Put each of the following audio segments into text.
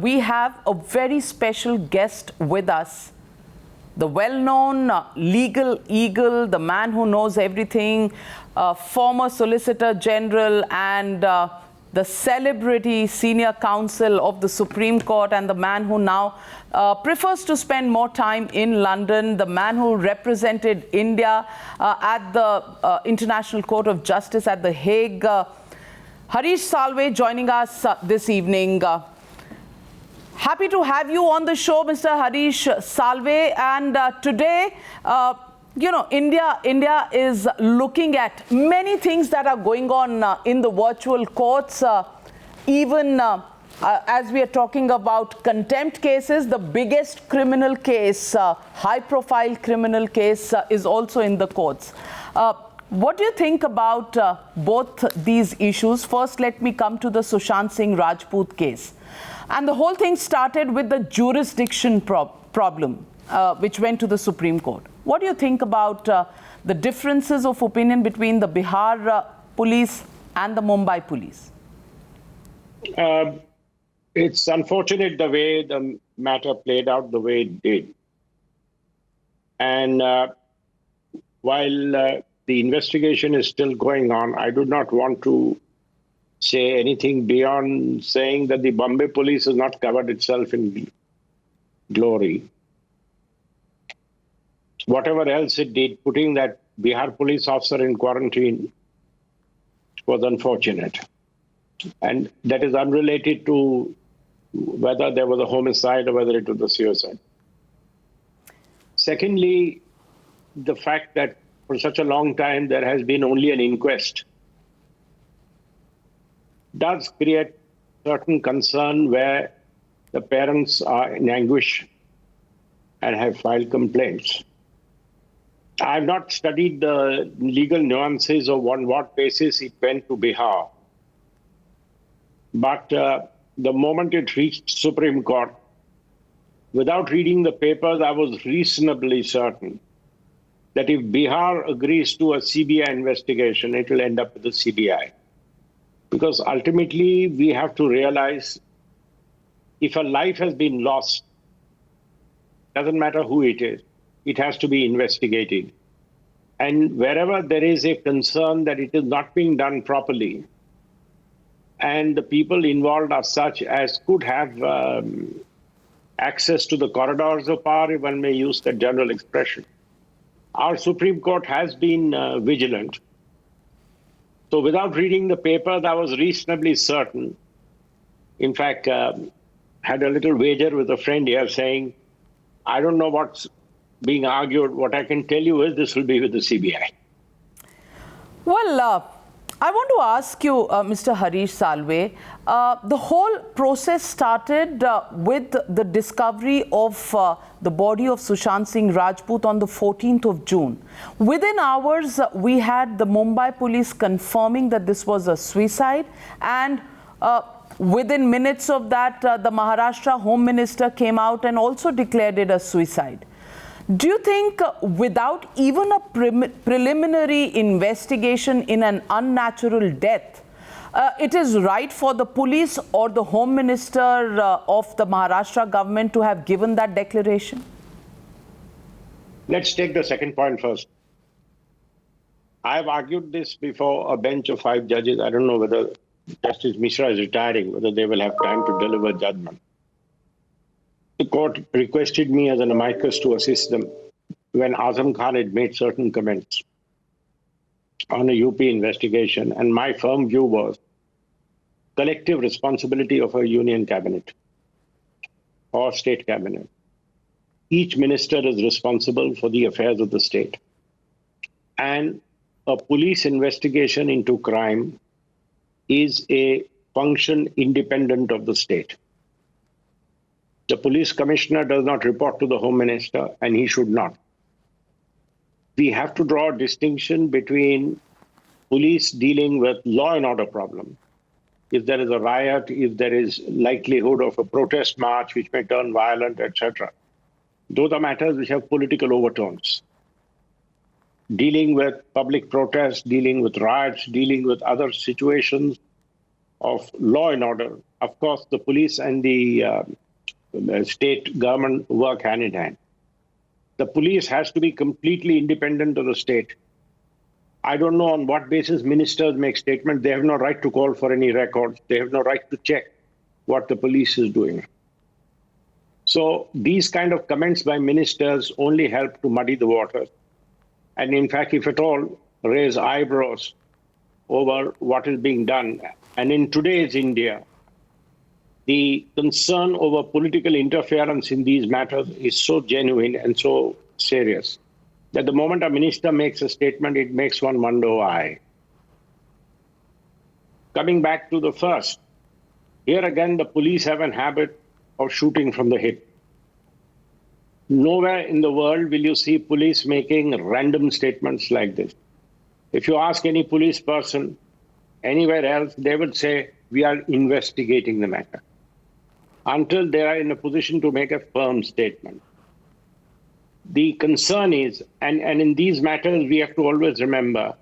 we have a very special guest with us. The well-known legal eagle, the man who knows everything, former Solicitor General and the celebrity senior counsel of the Supreme Court, and the man who now prefers to spend more time in London, the man who represented India at the International Court of Justice at The Hague. Harish Salve joining us this evening. Happy to have you on the show, Mr. Harish Salve. And today, India is looking at many things that are going on in the virtual courts. Even as we are talking about contempt cases, the biggest criminal case, high-profile criminal case, is also in the courts. What do you think about both these issues? First, let me come to the Sushant Singh Rajput case. And the whole thing started with the jurisdiction problem, which went to the Supreme Court. What do you think about the differences of opinion between the Bihar police and the Mumbai police? It's unfortunate the way the matter played out the way it did. And while the investigation is still going on, I do not want to say anything beyond saying that the Bombay police has not covered itself in glory. Whatever else it did, putting that Bihar police officer in quarantine was unfortunate. And that is unrelated to whether there was a homicide or whether it was a suicide. Secondly, the fact that for such a long time there has been only an inquest does create certain concern where the parents are in anguish and have filed complaints. I have not studied the legal nuances of on what basis it went to Bihar. But the moment it reached Supreme Court, without reading the papers, I was reasonably certain that if Bihar agrees to a CBI investigation, it will end up with the CBI. Because ultimately, we have to realize if a life has been lost, doesn't matter who it is, it has to be investigated. And wherever there is a concern that it is not being done properly, and the people involved are such as could have access to the corridors of power, if one may use that general expression, our Supreme Court has been vigilant. So without reading the papers, I was reasonably certain. In fact, had a little wager with a friend here saying, I don't know what's being argued. What I can tell you is this will be with the CBI. Well, I want to ask you, Mr. Harish Salve, the whole process started with the discovery of the body of Sushant Singh Rajput on the 14th of June. Within hours, we had the Mumbai police confirming that this was a suicide, and within minutes of that, the Maharashtra Home Minister came out and also declared it a suicide. Do you think without even a preliminary investigation in an unnatural death, it is right for the police or the Home Minister of the Maharashtra government to have given that declaration? Let's take the second point first. I have argued this before a bench of 5 judges. I don't know whether Justice Mishra is retiring, whether they will have time to deliver judgment. The court requested me as an amicus to assist them when Azam Khan had made certain comments on a UP investigation. And my firm view was collective responsibility of a union cabinet or state cabinet. Each minister is responsible for the affairs of the state. And a police investigation into crime is a function independent of the state. The police commissioner does not report to the Home Minister, and he should not. We have to draw a distinction between police dealing with law and order problem. If there is a riot, if there is likelihood of a protest march which may turn violent, etc. Those are matters which have political overtones. Dealing with public protests, dealing with riots, dealing with other situations of law and order, of course, the police and the state government work hand in hand. The police has to be completely independent of the state. I don't know on what basis ministers make statements. They have no right to call for any records. They have no right to check what the police is doing. So these kind of comments by ministers only help to muddy the water. And in fact, if at all, raise eyebrows over what is being done. And in today's India, the concern over political interference in these matters is so genuine and so serious that the moment a minister makes a statement, it makes one wonder why. Coming back to the first, here again, the police have a habit of shooting from the hip. Nowhere in the world will you see police making random statements like this. If you ask any police person anywhere else, they would say, we are investigating the matter, until they are in a position to make a firm statement. The concern is, and in these matters, we have to always remember,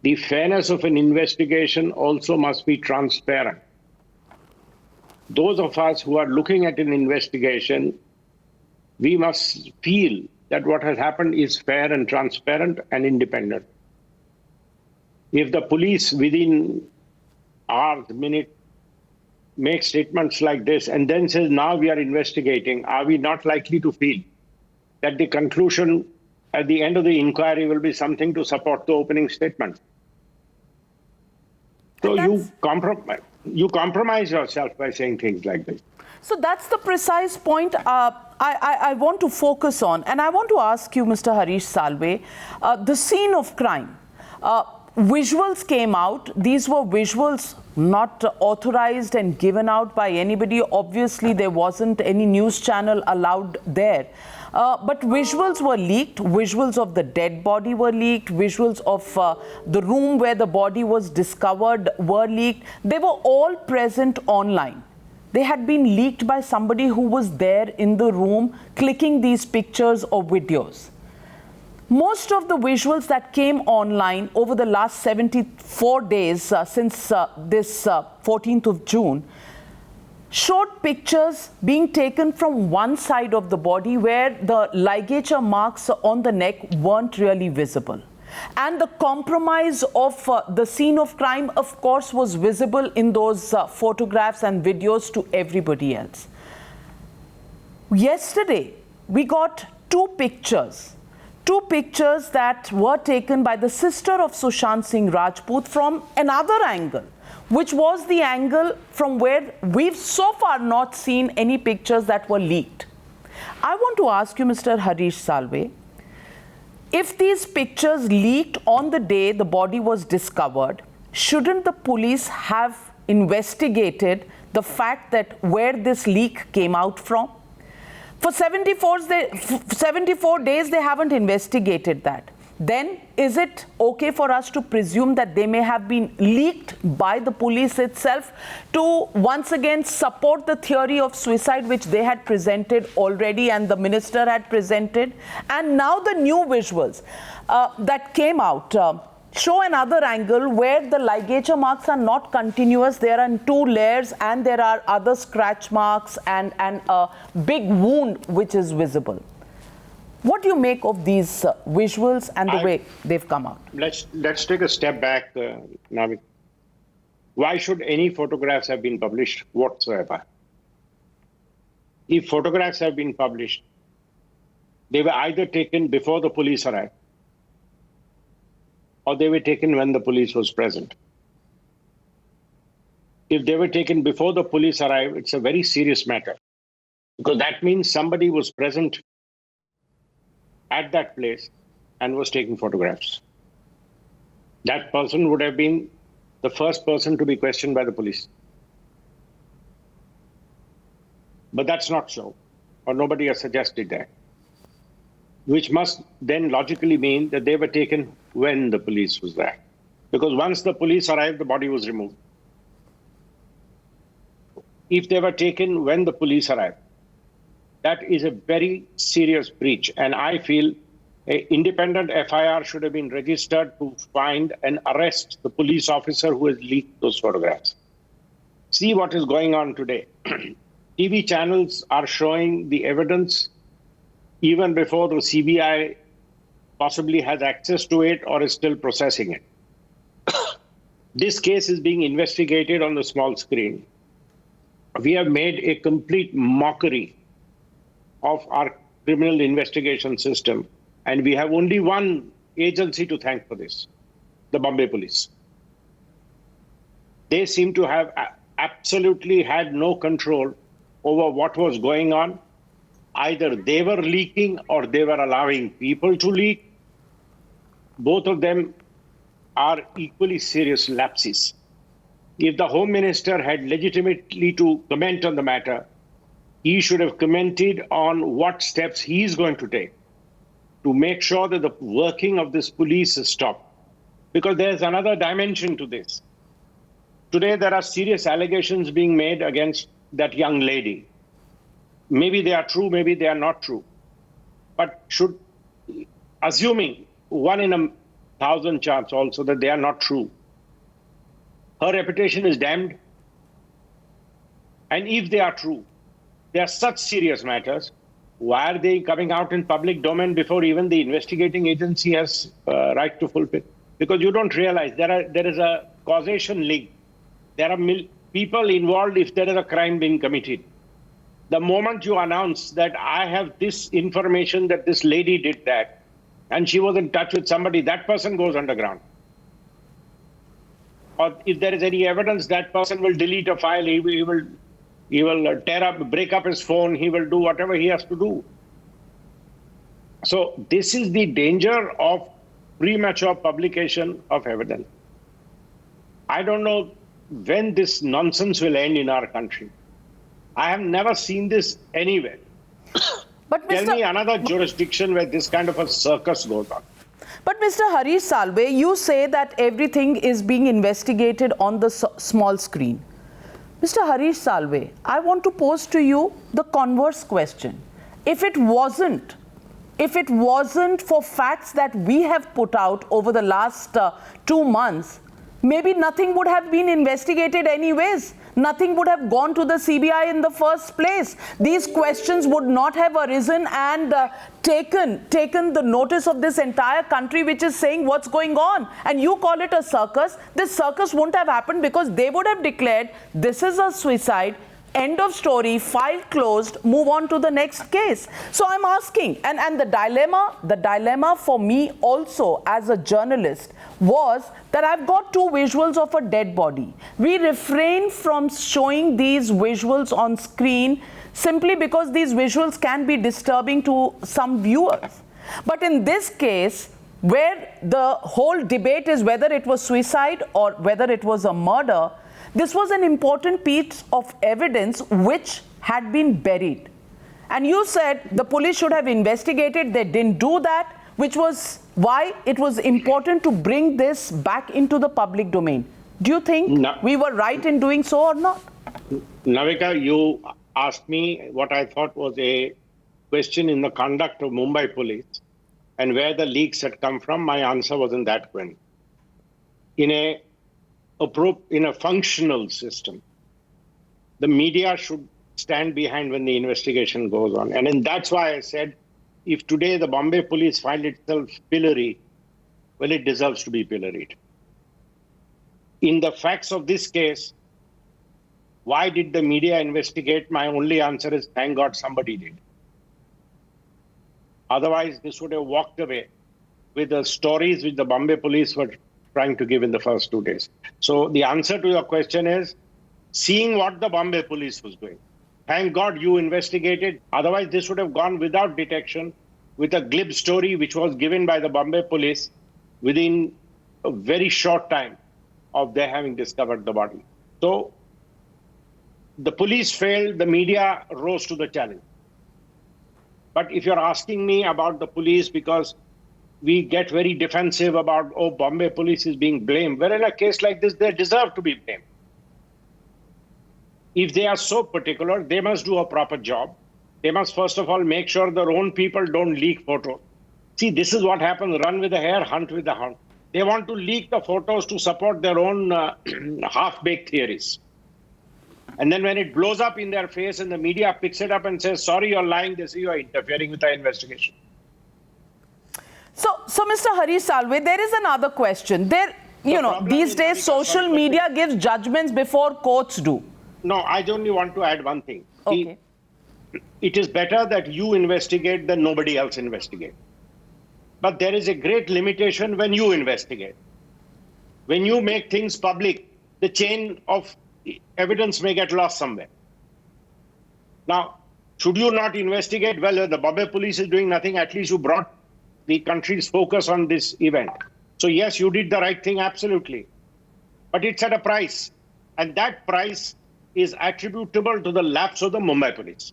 the fairness of an investigation also must be transparent. Those of us who are looking at an investigation, we must feel that what has happened is fair and transparent and independent. If the police within hours, minutes, make statements like this and then says, now we are investigating, are we not likely to feel that the conclusion at the end of the inquiry will be something to support the opening statement? So you compromise yourself by saying things like this. So that's the precise point I want to focus on. And I want to ask you, Mr. Harish Salve, the scene of crime. Visuals came out. These were visuals not authorized and given out by anybody. Obviously, there wasn't any news channel allowed there. But visuals were leaked. Visuals of the dead body were leaked. Visuals of the room where the body was discovered were leaked. They were all present online. They had been leaked by somebody who was there in the room clicking these pictures or videos. Most of the visuals that came online over the last 74 days since this 14th of June showed pictures being taken from one side of the body where the ligature marks on the neck weren't really visible. And the compromise of the scene of crime, of course, was visible in those photographs and videos to everybody else. Yesterday, we got two pictures that were taken by the sister of Sushant Singh Rajput from another angle, which was the angle from where we've so far not seen any pictures that were leaked. I want to ask you, Mr. Harish Salve, if these pictures leaked on the day the body was discovered, shouldn't the police have investigated the fact that where this leak came out from? For 74 days, they haven't investigated that. Then is it okay for us to presume that they may have been leaked by the police itself to once again support the theory of suicide which they had presented already and the minister had presented? And now the new visuals that came out show another angle where the ligature marks are not continuous. There are two layers and there are other scratch marks and a big wound which is visible. What do you make of these visuals and the way they've come out? Let's take a step back, Navika. Why should any photographs have been published whatsoever? If photographs have been published, they were either taken before the police arrived or they were taken when the police was present. If they were taken before the police arrived, it's a very serious matter because that means somebody was present at that place and was taking photographs. That person would have been the first person to be questioned by the police. But that's not so, or nobody has suggested that, which must then logically mean that they were taken when the police was there. Because once the police arrived, the body was removed. If they were taken when the police arrived, that is a very serious breach. And I feel an independent FIR should have been registered to find and arrest the police officer who has leaked those photographs. See what is going on today. TV channels are showing the evidence even before the CBI possibly has access to it or is still processing it. This case is being investigated on the small screen. We have made a complete mockery of our criminal investigation system, and we have only one agency to thank for this, the Bombay Police. They seem to have absolutely had no control over what was going on. Either they were leaking or they were allowing people to leak. Both of them are equally serious lapses. If the Home Minister had legitimately to comment on the matter, he should have commented on what steps he is going to take to make sure that the working of this police is stopped. Because there's another dimension to this. Today, there are serious allegations being made against that young lady. Maybe they are true, maybe they are not true. But assuming 1 in 1,000 chance also that they are not true, her reputation is damned. And if they are true, they are such serious matters, why are they coming out in public domain before even the investigating agency has right to fulfill? Because you don't realize there is a causation link. There are people involved if there is a crime being committed. The moment you announce that I have this information that this lady did that, and she was in touch with somebody, that person goes underground. Or if there is any evidence, that person will delete a file, he will break up his phone, he will do whatever he has to do. So this is the danger of premature publication of evidence. I don't know when this nonsense will end in our country. I have never seen this anywhere. But Tell me another jurisdiction where this kind of a circus goes on. But Mr. Harish Salve, you say that everything is being investigated on the small screen. Mr. Harish Salve, I want to pose to you the converse question. If it wasn't for facts that we have put out over the last 2 months, maybe nothing would have been investigated anyways. Nothing would have gone to the CBI in the first place. These questions would not have arisen and taken the notice of this entire country, which is saying what's going on. And you call it a circus. This circus wouldn't have happened because they would have declared this is a suicide. End of story, file closed, move on to the next case. So I'm asking, and the dilemma for me also as a journalist was that I've got 2 visuals of a dead body. We refrain from showing these visuals on screen simply because these visuals can be disturbing to some viewers. But in this case, where the whole debate is whether it was suicide or whether it was a murder, this was an important piece of evidence which had been buried. And you said the police should have investigated, they didn't do that, which was why it was important to bring this back into the public domain. Do you think we were right in doing so or not? Navika, you asked me what I thought was a question in the conduct of Mumbai Police and where the leaks had come from. My answer was in that question. In a functional system, the media should stand behind when the investigation goes on. And that's why I said, if today the Bombay Police find itself pillory, well, it deserves to be pilloried. In the facts of this case, why did the media investigate? My only answer is, thank God somebody did. Otherwise, this would have walked away with the stories which the Bombay Police were trying to give in the first 2 days. So the answer to your question is, seeing what the Bombay Police was doing, thank God you investigated. Otherwise, this would have gone without detection with a glib story which was given by the Bombay Police within a very short time of their having discovered the body. So the police failed, the media rose to the challenge. But if you're asking me about the police because we get very defensive about, oh, Bombay Police is being blamed, well, in a case like this, they deserve to be blamed. If they are so particular, they must do a proper job. They must, first of all, make sure their own people don't leak photos. See, this is what happens, run with the hare, hunt with the hound. They want to leak the photos to support their own half-baked theories. And then when it blows up in their face and the media picks it up and says, sorry, you're lying, they say you're interfering with our investigation. So Mr. Harish Salve, there is another question. These days, social media gives judgments before courts do. No, I only want to add one thing. Okay. It is better that you investigate than nobody else investigate. But there is a great limitation when you investigate. When you make things public, the chain of evidence may get lost somewhere. Now, should you not investigate? Well, the Mumbai Police is doing nothing. At least you brought the country's focus on this event. So yes, you did the right thing, absolutely. But it's at a price. And that price is attributable to the lapse of the Mumbai Police.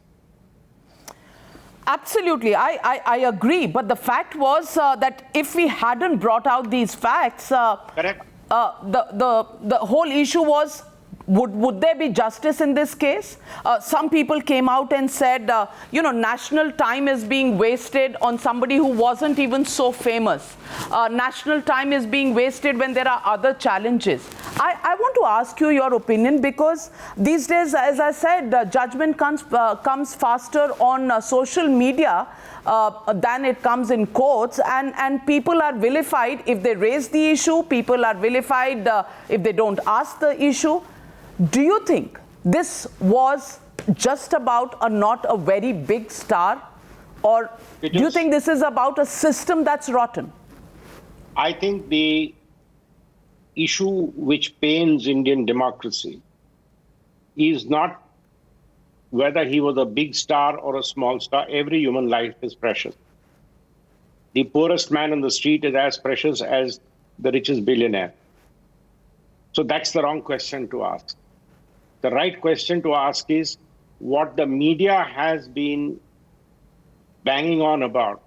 Absolutely, I agree. But the fact was that if we hadn't brought out these facts, Correct. The whole issue was, would there be justice in this case? Some people came out and said, national time is being wasted on somebody who wasn't even so famous. National time is being wasted when there are other challenges. I want to ask you your opinion, because these days, as I said, judgment comes faster on social media than it comes in courts, and people are vilified if they raise the issue. People are vilified if they don't ask the issue. Do you think this was just about not a very big star, or do you think this is about a system that's rotten? I think the issue which pains Indian democracy is not whether he was a big star or a small star. Every human life is precious. The poorest man on the street is as precious as the richest billionaire. So that's the wrong question to ask. The right question to ask is what the media has been banging on about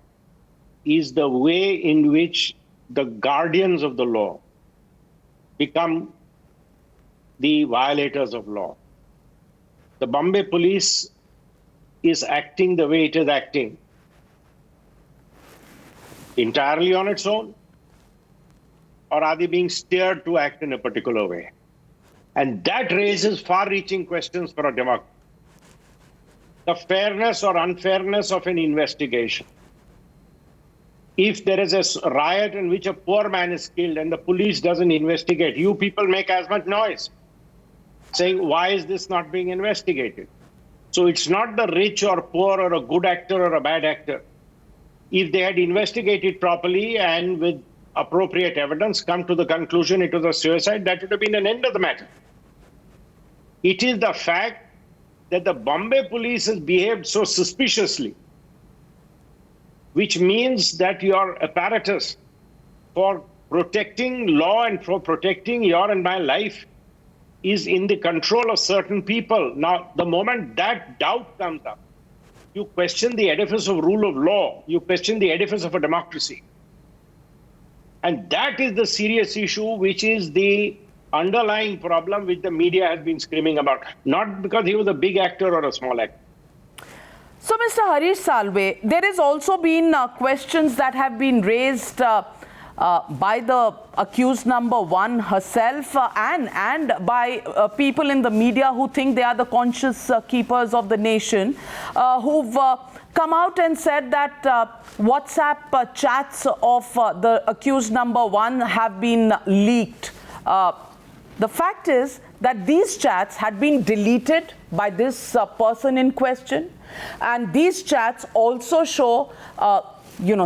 is the way in which the guardians of the law become the violators of law. The Mumbai Police is acting the way it is acting entirely on its own, or are they being steered to act in a particular way? And that raises far-reaching questions for a democracy. The fairness or unfairness of an investigation. If there is a riot in which a poor man is killed and the police doesn't investigate, you people make as much noise, saying, why is this not being investigated? So it's not the rich or poor or a good actor or a bad actor. If they had investigated properly and with appropriate evidence come to the conclusion it was a suicide, that would have been an end of the matter. It is the fact that the Bombay police has behaved so suspiciously, which means that your apparatus for protecting law and for protecting your and my life is in the control of certain people. Now, the moment that doubt comes up, you question the edifice of rule of law, you question the edifice of a democracy. And that is the serious issue, which is the underlying problem which the media has been screaming about, not because he was a big actor or a small actor. So, Mr. Harish Salve, there has also been questions that have been raised by the accused number one herself and by people in the media who think they are the conscious keepers of the nation, who've come out and said that WhatsApp chats of the accused number one have been leaked. The fact is that these chats had been deleted by this person in question, and these chats also show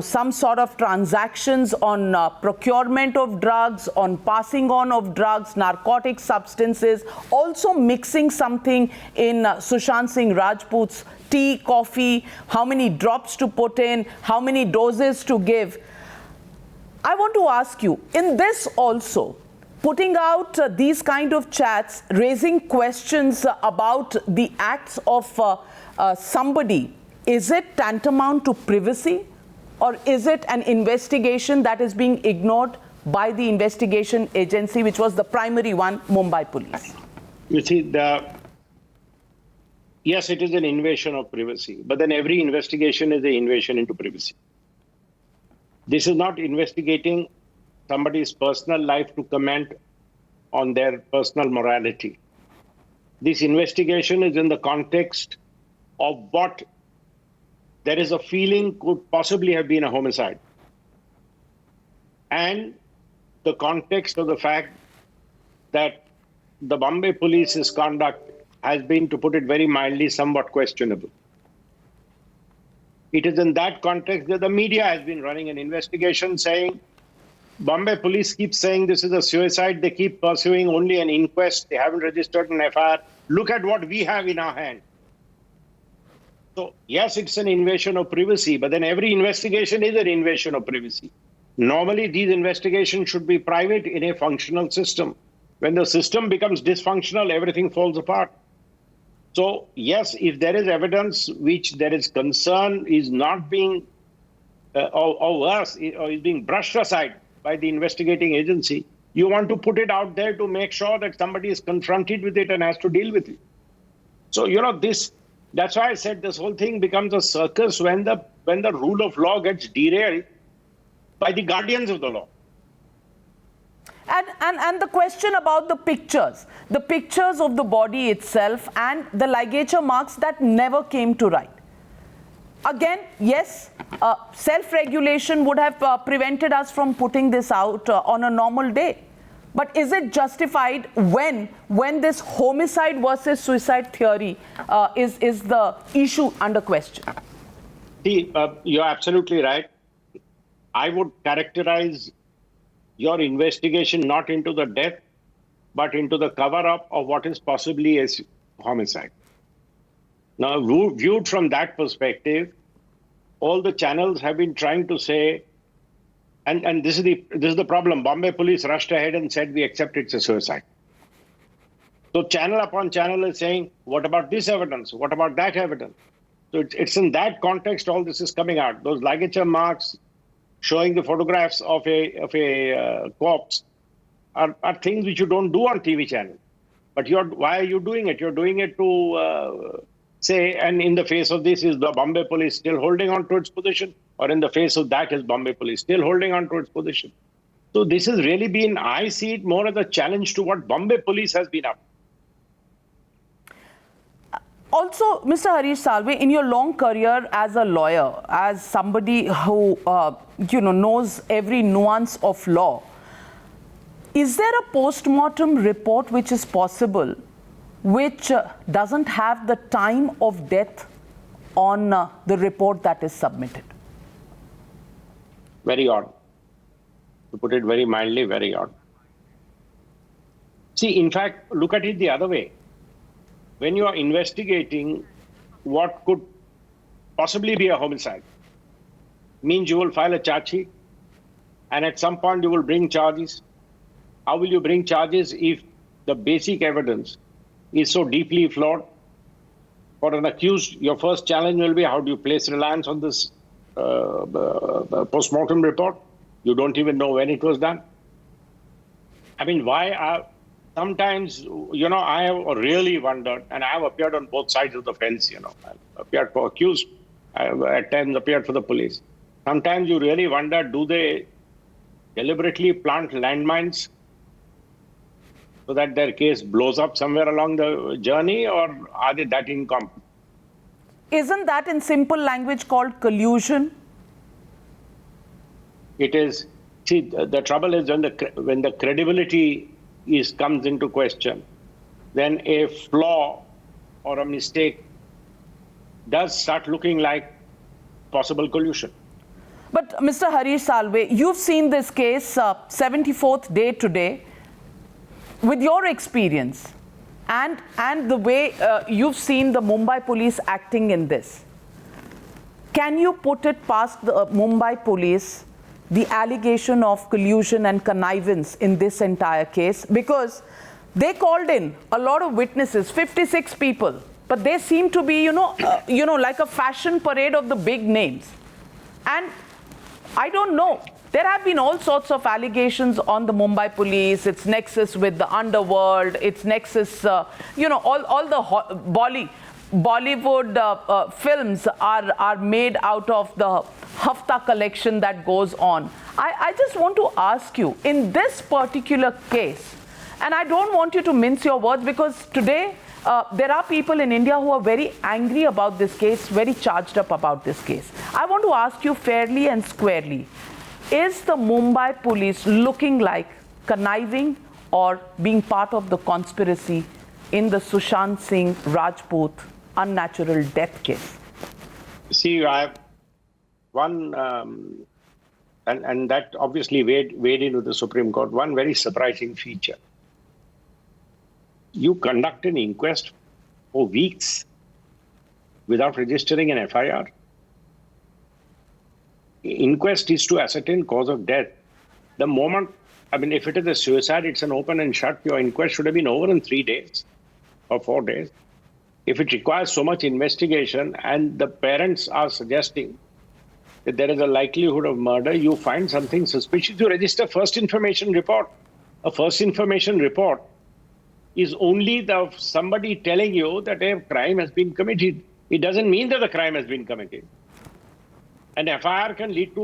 some sort of transactions on procurement of drugs, on passing on of drugs, narcotic substances, also mixing something in Sushant Singh Rajput's tea, coffee, how many drops to put in, how many doses to give. I want to ask you, in this also, putting out these kind of chats, raising questions about the acts of somebody, is it tantamount to privacy? Or is it an investigation that is being ignored by the investigation agency, which was the primary one, Mumbai Police? You see, yes, it is an invasion of privacy, but then every investigation is an invasion into privacy. This is not investigating somebody's personal life to comment on their personal morality. this investigation is in the context of what there is a feeling could possibly have been a homicide. And the context of the fact that the Bombay Police's conduct has been, to put it very mildly, somewhat questionable. It is in that context that the media has been running an investigation saying, Bombay Police keep saying this is a suicide. They keep pursuing only an inquest. They haven't registered an FIR. Look at what we have in our hand. So, yes, it's an invasion of privacy, but then every investigation is an invasion of privacy. Normally, these investigations should be private in a functional system. When the system becomes dysfunctional, everything falls apart. So, yes, if there is evidence which there is concern is not being, or worse, or is being brushed aside by the investigating agency, you want to put it out there to make sure that somebody is confronted with it and has to deal with it. So, that's why I said this whole thing becomes a circus when the rule of law gets derailed by the guardians of the law. And the question about the pictures of the body itself and the ligature marks that never came to light. Again, yes, self-regulation would have prevented us from putting this out on a normal day. But is it justified when this homicide versus suicide theory is the issue under question? See, you're absolutely right. I would characterize your investigation not into the death, but into the cover-up of what is possibly a homicide. Now, viewed from that perspective, all the channels have been trying to say, and this is the problem. Bombay Police rushed ahead and said, we accept it's a suicide. So channel upon channel is saying, what about this evidence? What about that evidence? So it's in that context all this is coming out. Those ligature marks showing the photographs of a corpse are things which you don't do on TV channel. But why are you doing it? You're doing it to say, and in the face of this, is the Bombay Police still holding on to its position? Or in the face of that, is Bombay Police still holding on to its position? So this has really been, I see it more as a challenge to what Bombay Police has been up. Also, Mr. Harish Salve, in your long career as a lawyer, as somebody who knows every nuance of law, is there a post-mortem report which is possible, which doesn't have the time of death on the report that is submitted? Very odd. To put it very mildly, very odd. See, in fact, look at it the other way. When you are investigating what could possibly be a homicide, means you will file a charge sheet, and at some point you will bring charges. How will you bring charges if the basic evidence is so deeply flawed? For an accused, your first challenge will be, how do you place reliance on this post-mortem report? You don't even know when it was done. I mean, sometimes, I have really wondered, and I have appeared on both sides of the fence, I've appeared for accused, I have at times appeared for the police. Sometimes you really wonder, do they deliberately plant landmines so that their case blows up somewhere along the journey, or are they that incompetent? Isn't that in simple language called collusion? It is. See, the trouble is when the credibility comes into question, then a flaw or a mistake does start looking like possible collusion. But Mr. Harish Salve, you've seen this case 74th day today. With your experience and the way you've seen the Mumbai Police acting in this, can you put it past the Mumbai Police, the allegation of collusion and connivance in this entire case? Because they called in a lot of witnesses, 56 people, but they seem to be, like a fashion parade of the big names. And I don't know. There have been all sorts of allegations on the Mumbai Police, its nexus with the underworld, its nexus, all the Bollywood films are made out of the Hafta collection that goes on. I just want to ask you, in this particular case, and I don't want you to mince your words, because today There are people in India who are very angry about this case, very charged up about this case. I want to ask you fairly and squarely, is the Mumbai police looking like conniving or being part of the conspiracy in the Sushant Singh Rajput unnatural death case? See, I have one, and that obviously weighed into the Supreme Court, one very surprising feature. You conduct an inquest for weeks without registering an FIR. Inquest is to ascertain cause of death. The moment, I mean, if it is a suicide, it's an open and shut. Your inquest should have been over in 3 days or 4 days. If it requires so much investigation and the parents are suggesting that there is a likelihood of murder, you find something suspicious, you register first information report. A first information report is only somebody telling you that a crime has been committed. It doesn't mean that the crime has been committed. An FIR can lead to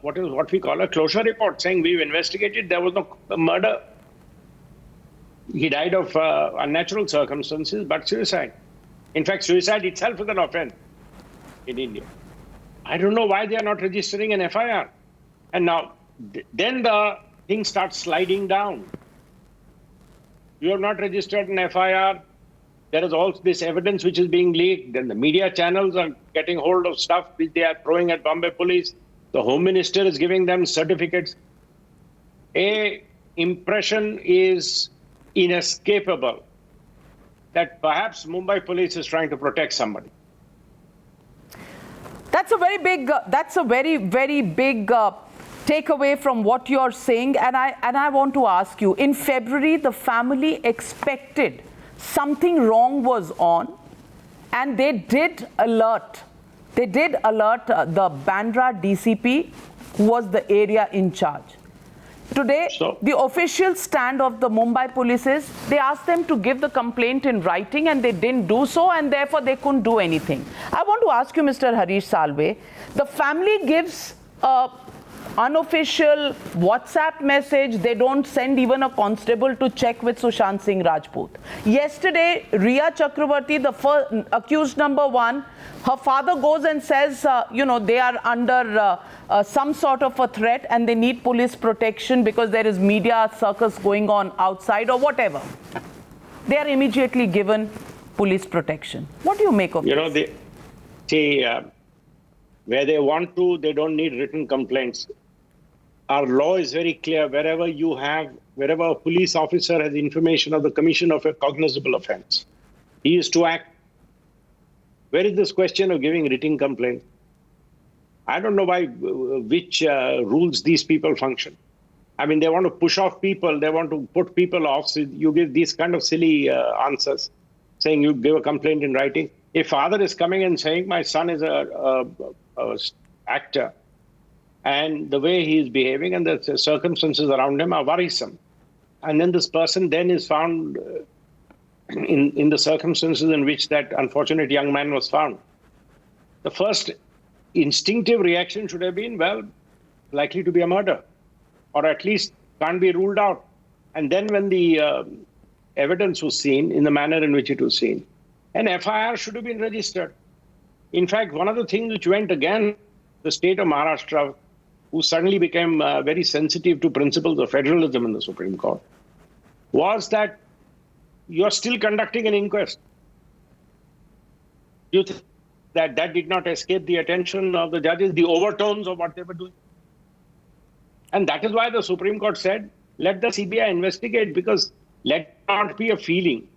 what we call a closure report, saying we've investigated, there was no murder. He died of unnatural circumstances, but suicide. In fact, suicide itself is an offense in India. I don't know why they are not registering an FIR. And now, then the thing starts sliding down. You have not registered an FIR. There is all this evidence which is being leaked. Then the media channels are getting hold of stuff which they are throwing at Bombay Police. The Home Minister is giving them certificates. A impression is inescapable that perhaps Mumbai Police is trying to protect somebody. That's a very big. Very big takeaway from what you're saying, and I want to ask you. In February, the family expected something wrong was on, and they did alert. They did alert the Bandra DCP, who was the area in charge. Today, the official stand of the Mumbai police is they asked them to give the complaint in writing and they didn't do so, and therefore they couldn't do anything. I want to ask you, Mr. Harish Salve, the family gives a unofficial WhatsApp message. They don't send even a constable to check with Sushant Singh Rajput. Yesterday, Rhea Chakravarti, the first, accused number 1, her father goes and says, they are under some sort of a threat and they need police protection because there is media circus going on outside or whatever. They are immediately given police protection. What do you make of this? Where they want to, they don't need written complaints. Our law is very clear. Wherever a police officer has information of the commission of a cognizable offense, he is to act. Where is this question of giving written complaints? I don't know which rules these people function. I mean, they want to push off people. They want to put people off. So you give these kind of silly answers, saying you give a complaint in writing. A father is coming and saying, my son is a actor, and the way he is behaving and the circumstances around him are worrisome. And then this person then is found in the circumstances in which that unfortunate young man was found. The first instinctive reaction should have been, well, likely to be a murder, or at least can't be ruled out. And then when the evidence was seen in the manner in which it was seen, an FIR should have been registered. In fact, one of the things which went against the state of Maharashtra, who suddenly became very sensitive to principles of federalism in the Supreme Court, was that you are still conducting an inquest. You think that did not escape the attention of the judges, the overtones of what they were doing? And that is why the Supreme Court said, let the CBI investigate, because let not be a feeling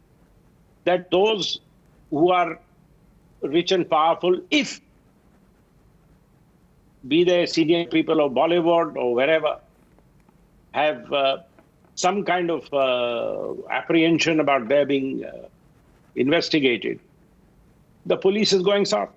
that those who are rich and powerful, if be they senior people of Bollywood or wherever, have some kind of apprehension about their being investigated, the police is going soft.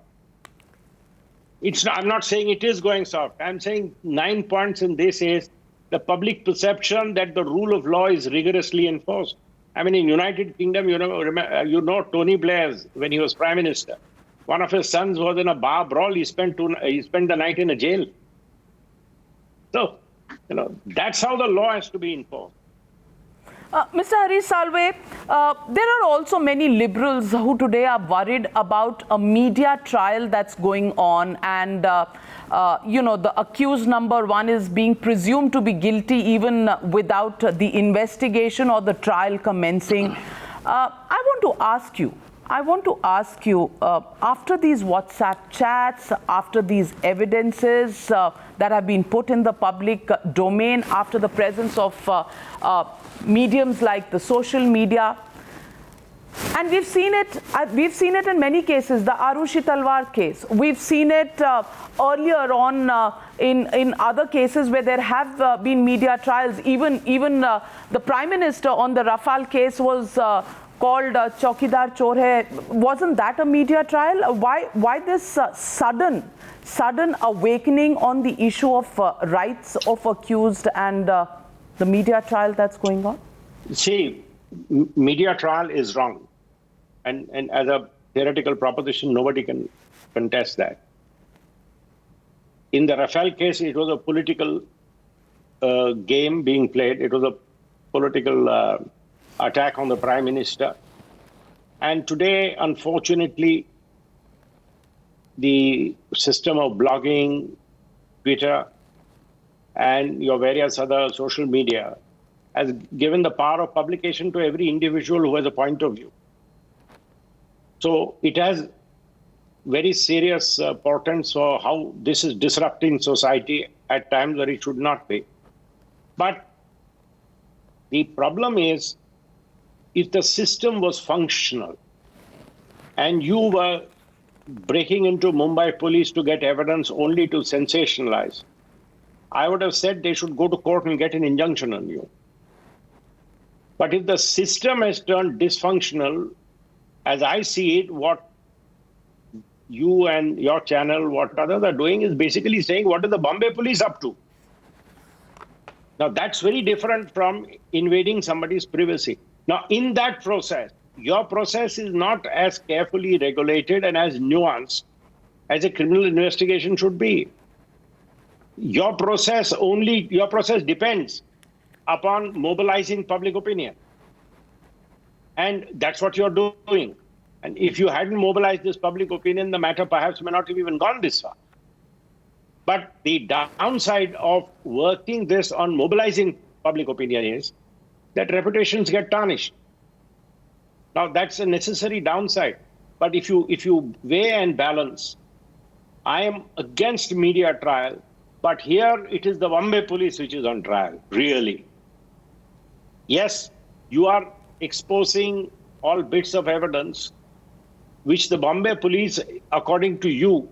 I'm not saying it is going soft. I'm saying 9 points in this is the public perception that the rule of law is rigorously enforced. I mean, in United Kingdom, you know Tony Blair's, when he was Prime Minister, one of his sons was in a bar brawl. He spent the night in a jail. So, that's how the law has to be enforced. Mr. Harish Salve, there are also many liberals who today are worried about a media trial that's going on, and the accused number one is being presumed to be guilty even without the investigation or the trial commencing. I want to ask you, after these WhatsApp chats, after these evidences that have been put in the public domain, after the presence of mediums like the social media, and we've seen it in many cases, the Arushi Talwar case. We've seen it earlier on in other cases where there have been media trials. Even the Prime Minister on the Rafale case was called Chaukidar Chor Hai. Wasn't that a media trial? Why this sudden awakening on the issue of rights of accused and the media trial that's going on? See, media trial is wrong. And as a theoretical proposition, nobody can contest that. In the Rafale case, it was a political game being played. It was a political attack on the Prime Minister. And today, unfortunately, the system of blogging, Twitter, and your various other social media has given the power of publication to every individual who has a point of view. So it has very serious portents for how this is disrupting society at times where it should not be. But the problem is, if the system was functional and you were breaking into Mumbai Police to get evidence only to sensationalize, I would have said they should go to court and get an injunction on you. But if the system has turned dysfunctional, as I see it, what you and your channel, what others are doing is basically saying, what is the Bombay Police up to? Now, that's very different from invading somebody's privacy. Now, in that process, your process is not as carefully regulated and as nuanced as a criminal investigation should be. Your process depends upon mobilizing public opinion. And that's what you're doing. And if you hadn't mobilized this public opinion, the matter perhaps may not have even gone this far. But the downside of working this on mobilizing public opinion is that reputations get tarnished. Now, that's a necessary downside. But if you weigh and balance, I am against media trial, but here it is the Bombay Police which is on trial, really. Yes, you are exposing all bits of evidence which the Bombay Police, according to you,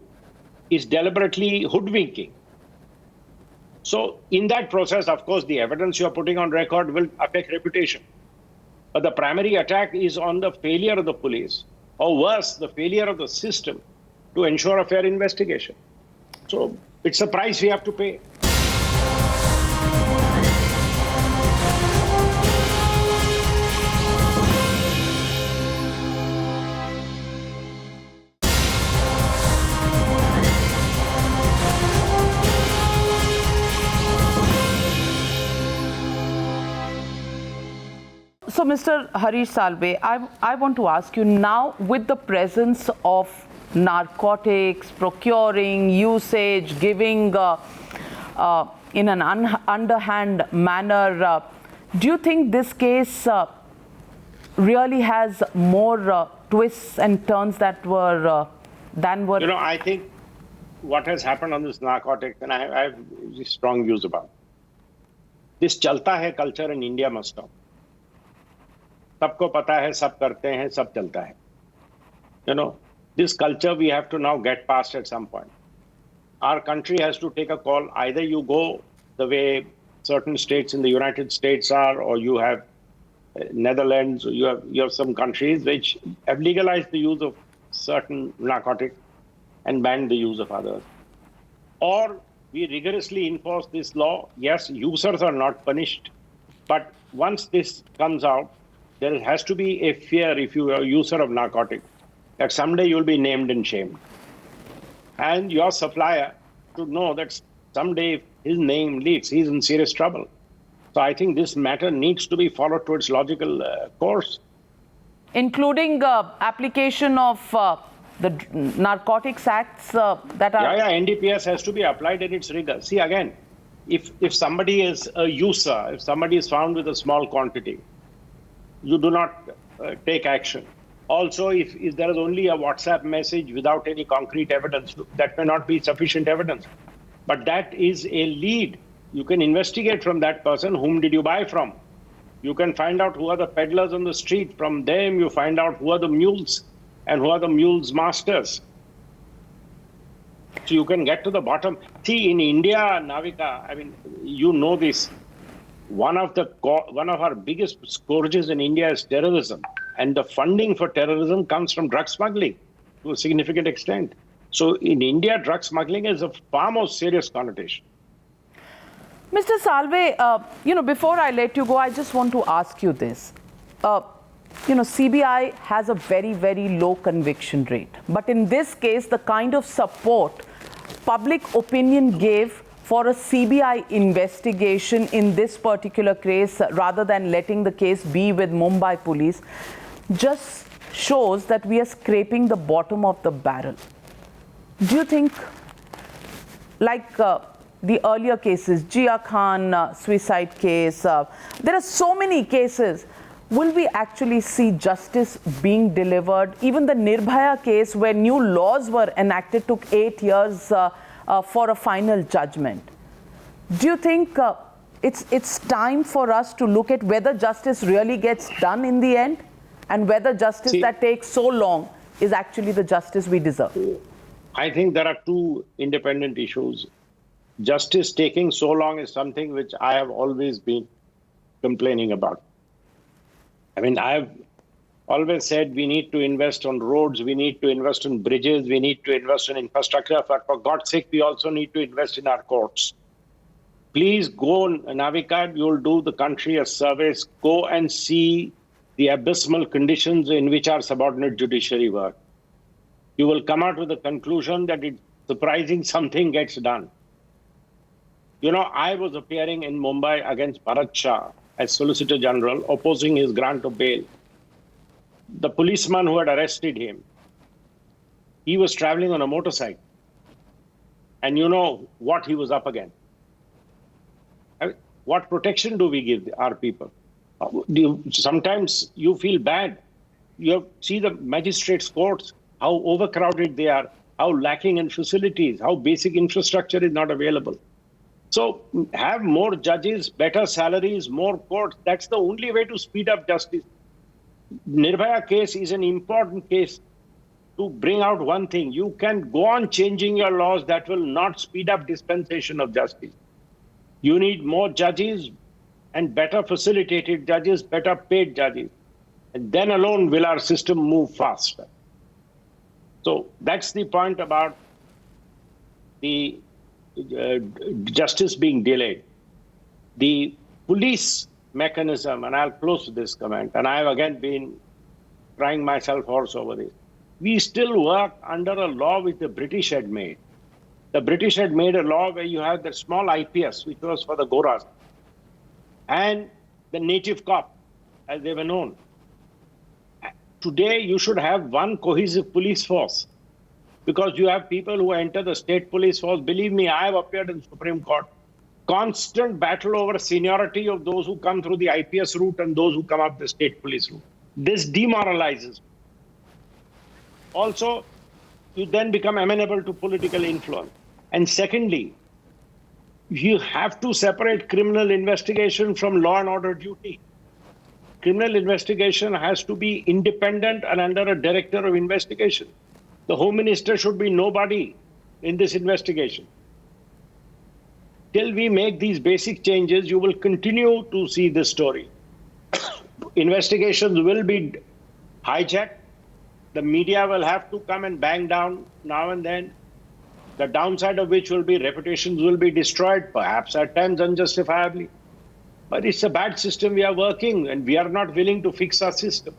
is deliberately hoodwinking. So in that process, of course, the evidence you're putting on record will affect reputation. But the primary attack is on the failure of the police, or worse, the failure of the system to ensure a fair investigation. So it's a price we have to pay. So, Mr. Harish Salve, I want to ask you now, with the presence of narcotics, procuring, usage, giving in an underhand manner, do you think this case really has more twists and turns that were than were? I think what has happened on this narcotics, and I have strong views about it. This chalta hai culture in India must stop. सबको पता है, सब करते हैं, सब चलता है. This culture we have to now get past at some point. Our country has to take a call. Either you go the way certain states in the United States are, or you have Netherlands, or you have some countries which have legalized the use of certain narcotics and banned the use of others. Or we rigorously enforce this law. Yes, users are not punished, but once this comes out, there has to be a fear, if you are a user of narcotics, that someday you'll be named and shamed. And your supplier should know that someday if his name leaks, he's in serious trouble. So I think this matter needs to be followed to its logical course. Including application of the narcotics acts that are... Yeah, NDPS has to be applied in its rigor. See, again, if somebody is a user, if somebody is found with a small quantity, you do not take action. Also, if there is only a WhatsApp message without any concrete evidence, that may not be sufficient evidence. But that is a lead. You can investigate from that person, whom did you buy from? You can find out who are the peddlers on the street. From them, you find out who are the mules and who are the mules' masters. So you can get to the bottom. See, in India, Navika, I mean, you know this. One of our biggest scourges in India is terrorism. And the funding for terrorism comes from drug smuggling to a significant extent. So in India, drug smuggling is a far more serious connotation. Mr. Salve, before I let you go, I just want to ask you this. CBI has a very, very low conviction rate. But in this case, the kind of support public opinion gave for a CBI investigation in this particular case, rather than letting the case be with Mumbai Police, just shows that we are scraping the bottom of the barrel. Do you think, like the earlier cases, Jia Khan suicide case, there are so many cases, will we actually see justice being delivered? Even the Nirbhaya case, where new laws were enacted, took 8 years for a final judgment. Do you think it's time for us to look at whether justice really gets done in the end, and whether justice that takes so long is actually the justice we deserve? I think there are two independent issues. Justice taking so long is something which I have always been complaining about. I mean, I've always said we need to invest on roads, we need to invest in bridges, we need to invest in infrastructure, but for God's sake, we also need to invest in our courts. Please go, Navika, you'll do the country a service. Go and see the abysmal conditions in which our subordinate judiciary work. You will come out with the conclusion that it's surprising something gets done. I was appearing in Mumbai against Bharat Shah as Solicitor General, opposing his grant of bail. The policeman who had arrested him, he was traveling on a motorcycle. And you know what he was up against. What protection do we give our people? Sometimes you feel bad. You see the magistrates' courts, how overcrowded they are, how lacking in facilities, how basic infrastructure is not available. So have more judges, better salaries, more courts. That's the only way to speed up justice. Nirbhaya case is an important case to bring out one thing. You can go on changing your laws, that will not speed up dispensation of justice. You need more judges and better facilitated judges, better paid judges. And then alone will our system move faster. So that's the point about the justice being delayed. The police mechanism, and I'll close this comment, and I have again been crying myself hoarse over this. We still work under a law which the British had made. The British had made a law where you have the small IPS, which was for the Goras, and the native cop, as they were known. Today, you should have one cohesive police force, because you have people who enter the state police force. Believe me, I have appeared in Supreme Court. Constant battle over seniority of those who come through the IPS route and those who come up the state police route. This demoralizes. Also, you then become amenable to political influence. And secondly, you have to separate criminal investigation from law and order duty. Criminal investigation has to be independent and under a director of investigation. The Home Minister should be nobody in this investigation. Till we make these basic changes, you will continue to see this story. Investigations will be hijacked. The media will have to come and bang down now and then. The downside of which will be reputations will be destroyed, perhaps at times unjustifiably. But it's a bad system we are working, and we are not willing to fix our system.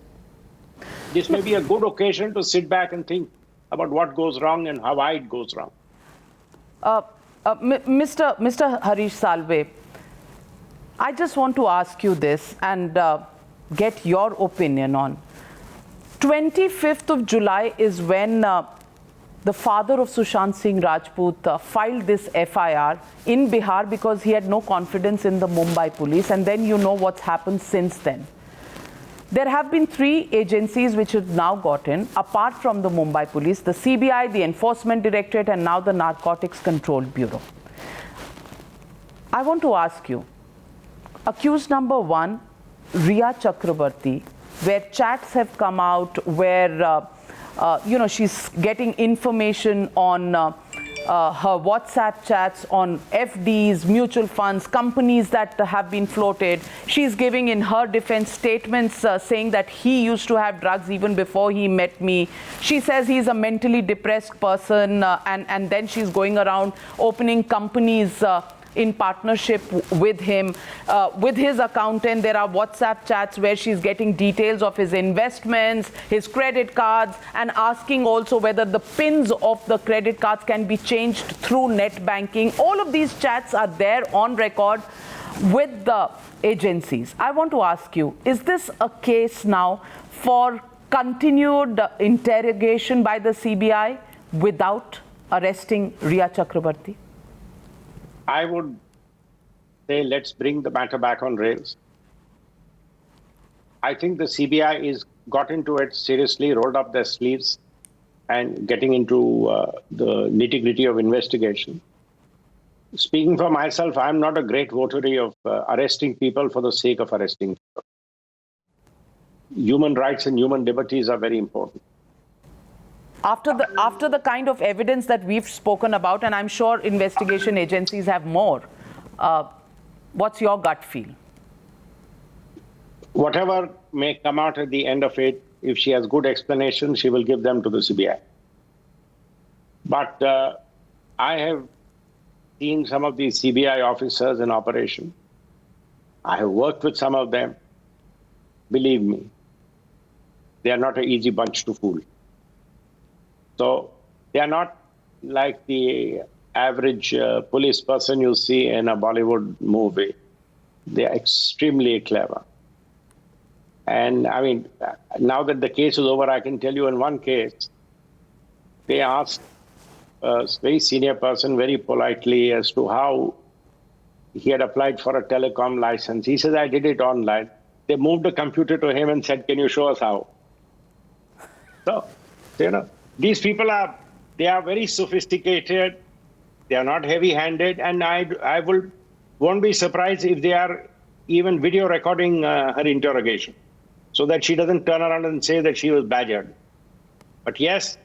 This may be a good occasion to sit back and think about what goes wrong and how why it goes wrong. Mr. Harish Salve, I just want to ask you this and get your opinion on. 25th of July is when the father of Sushant Singh Rajput filed this FIR in Bihar because he had no confidence in the Mumbai police, and then you know what's happened since then. There have been 3 agencies which have now gotten, apart from the Mumbai police, the CBI, the Enforcement Directorate, and now the Narcotics Control Bureau. I want to ask you, accused number 1, Rhea Chakrabarti, where chats have come out where she's getting information on her WhatsApp chats on FDs, mutual funds, companies that have been floated. She's giving in her defense statements saying that he used to have drugs even before he met me. She says he's a mentally depressed person, and then she's going around opening companies in partnership with him. With his accountant, there are WhatsApp chats where she's getting details of his investments, his credit cards, and asking also whether the pins of the credit cards can be changed through net banking. All of these chats are there on record with the agencies. I want to ask you, is this a case now for continued interrogation by the CBI without arresting Rhea Chakrabarti? I would say let's bring the matter back on rails. I think the CBI is got into it seriously, rolled up their sleeves, and getting into the nitty-gritty of investigation. Speaking for myself, I'm not a great votary of arresting people for the sake of arresting people. Human rights and human liberties are very important. After the kind of evidence that we've spoken about, and I'm sure investigation agencies have more, what's your gut feel? Whatever may come out at the end of it, if she has good explanations, she will give them to the CBI. But I have seen some of these CBI officers in operation. I have worked with some of them. Believe me, they are not an easy bunch to fool. So they are not like the average police person you see in a Bollywood movie. They are extremely clever. And I mean, now that the case is over, I can tell you in one case, they asked a very senior person very politely as to how he had applied for a telecom license. He says, I did it online. They moved a computer to him and said, can you show us how? So, these people they are very sophisticated. They are not heavy-handed, and I won't be surprised if they are even video recording her interrogation, so that she doesn't turn around and say that she was badgered. But yes,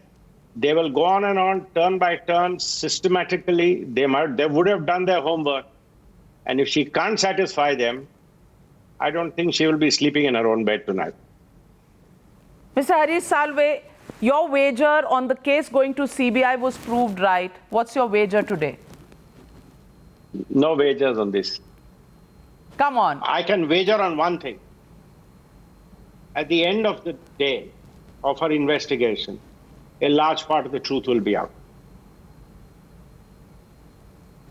they will go on and on, turn by turn, systematically. They would have done their homework, and if she can't satisfy them, I don't think she will be sleeping in her own bed tonight. Mr. Harish Salve, your wager on the case going to CBI was proved right. What's your wager today? No wagers on this. Come on. I can wager on one thing. At the end of the day of her investigation, a large part of the truth will be out.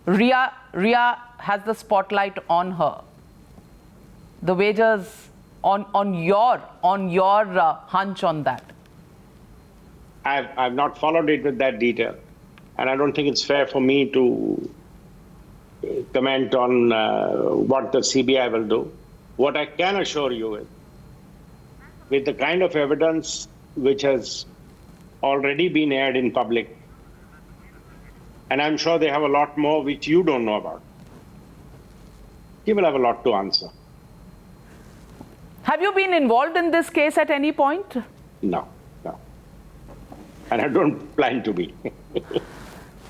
Rhea has the spotlight on her. The wagers on your hunch on that. I've not followed it with that detail, and I don't think it's fair for me to comment on what the CBI will do. What I can assure you is, with the kind of evidence which has already been aired in public, and I'm sure they have a lot more which you don't know about, he will have a lot to answer. Have you been involved in this case at any point? No. And I don't plan to be.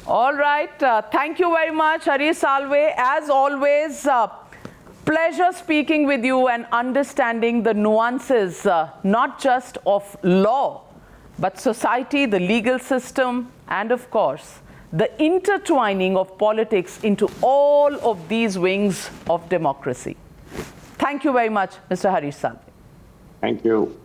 All right. Thank you very much, Harish Salve. As always, pleasure speaking with you and understanding the nuances, not just of law, but society, the legal system, and of course, the intertwining of politics into all of these wings of democracy. Thank you very much, Mr. Harish Salve. Thank you.